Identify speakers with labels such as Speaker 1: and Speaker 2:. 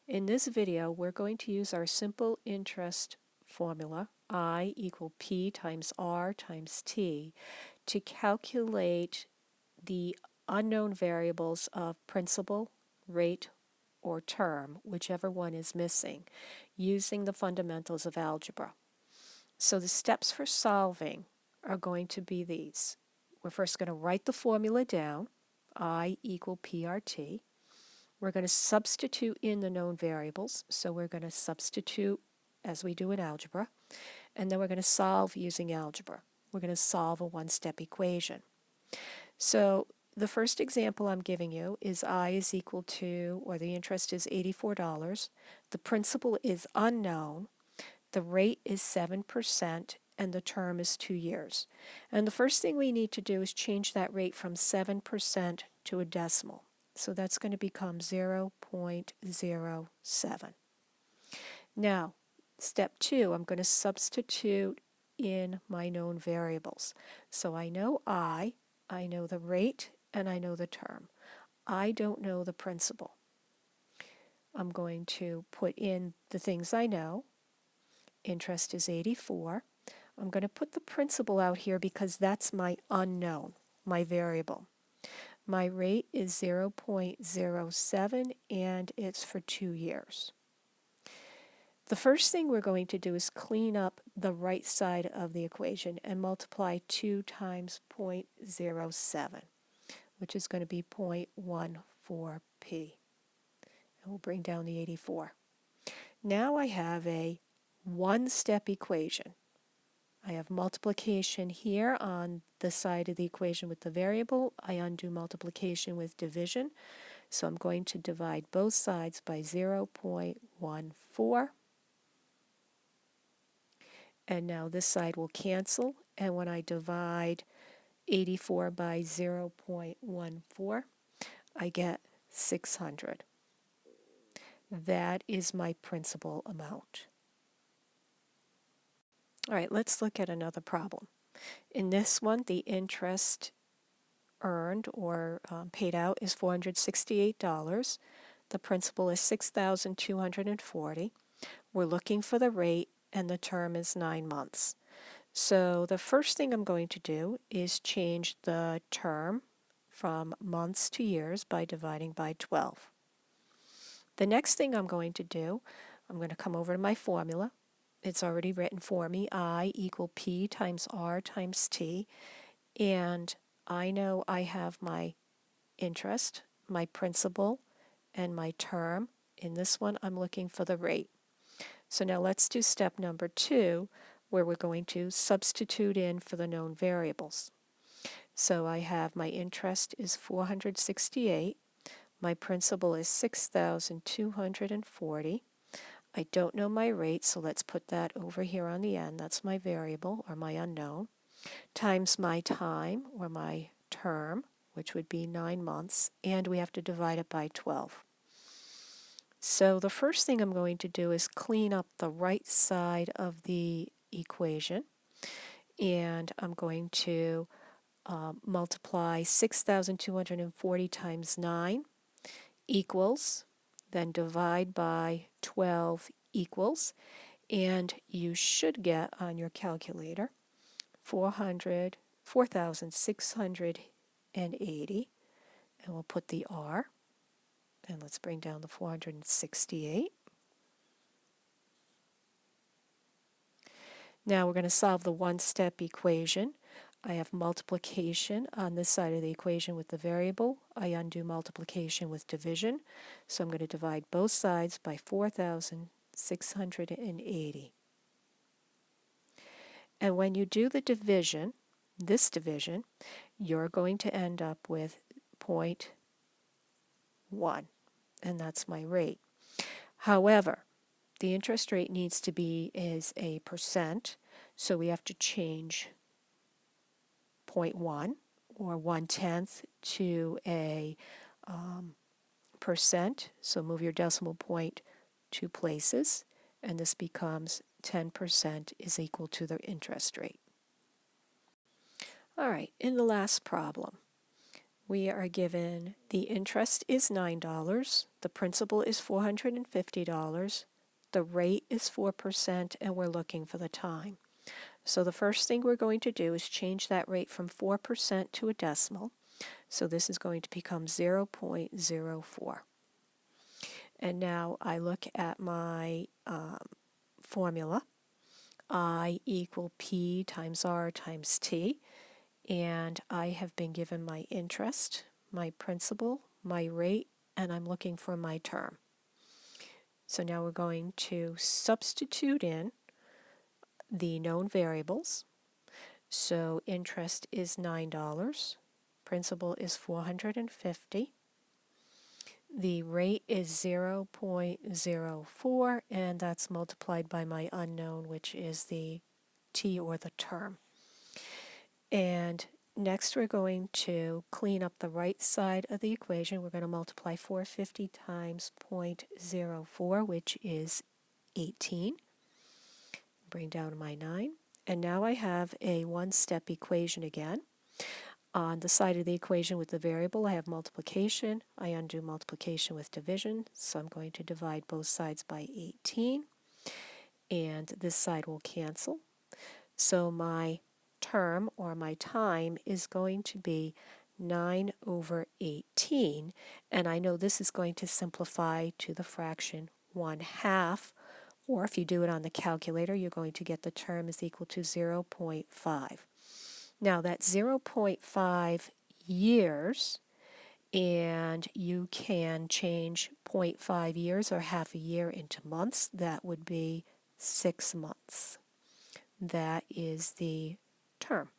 Speaker 1: In this video, we're going to use our simple interest formula, I equal P times R times T, to calculate the unknown variables of principal, rate, or term, whichever one is missing, using the fundamentals of algebra. So the steps for solving are going to be these. We're first going to write the formula down, I equal PRT. We're going to substitute in the known variables, so we're going to substitute as we do in algebra, and then we're going to solve using algebra. We're going to solve a one-step equation. So the first example I'm giving you is I is equal to, or the interest is $84, the principal is unknown, the rate is 7%, and the term is 2 years. And the first thing we need to do is change that rate from 7% to a decimal. So that's going to become 0.07. Now, step 2, I'm going to substitute in my known variables. So I know I know the rate, and I know the term. I don't know the principal. I'm going to put in the things I know. Interest is 84. I'm going to put the principal out here because that's my unknown, my variable. My rate is 0.07 and it's for 2 years. The first thing we're going to do is clean up the right side of the equation and multiply 2 times 0.07, which is going to be 0.14p. And we'll bring down the 84. Now I have a one-step equation. I have multiplication here on the side of the equation with the variable. I undo multiplication with division. So I'm going to divide both sides by 0.14. And now this side will cancel. And when I divide 84 by 0.14, I get 600. That is my principal amount. All right, let's look at another problem. In this one, the interest earned or paid out is $468. The principal is $6,240. We're looking for the rate, and the term is 9 months. So the first thing I'm going to do is change the term from months to years by dividing by 12. The next thing I'm going to do, I'm going to come over to my formula. It's already written for me, I equal P times R times T, and I know I have my interest, my principal, and my term. In this one, I'm looking for the rate. So now let's do step number 2, where we're going to substitute in for the known variables. So I have my interest is $468, my principal is $6,240. I don't know my rate, so let's put that over here on the end. That's my variable, or my unknown, times my time, or my term, which would be 9 months, and we have to divide it by 12. So the first thing I'm going to do is clean up the right side of the equation, and I'm going to multiply 6,240 times 9 equals, then divide by 12 equals, and you should get on your calculator 4,680, and we'll put the R, and let's bring down the 468. Now we're going to solve the one-step equation. I have multiplication on this side of the equation with the variable. I undo multiplication with division. So I'm going to divide both sides by 4,680. And when you do the division, this division, you're going to end up with 0.1, and that's my rate. However, the interest rate needs to be as a percent, so we have to change 0.1 or 1/10 to a percent, so move your decimal point 2 places, and this becomes 10% is equal to the interest rate. All right, in the last problem, We are given the interest is $9, the principal is $450, the rate is 4%, and we're looking for the time. So the first thing we're going to do is change that rate from 4% to a decimal. So this is going to become 0.04. And now I look at my formula. I equal P times R times T. And I have been given my interest, my principal, my rate, and I'm looking for my term. So now we're going to substitute in the known variables. So interest is $9, principal is $450, the rate is 0.04, and that's multiplied by my unknown, which is the t or the term. And next we're going to clean up the right side of the equation. We're going to multiply 450 times 0.04, which is 18. Bring down my 9. And now I have a one-step equation again. On the side of the equation with the variable, I have multiplication. I undo multiplication with division, so I'm going to divide both sides by 18. And this side will cancel. So my term, or my time, is going to be 9/18, and I know this is going to simplify to the fraction 1/2, or if you do it on the calculator, you're going to get the term is equal to 0.5. Now that's 0.5 years, and you can change 0.5 years or half a year into months. That would be 6 months. That is the term.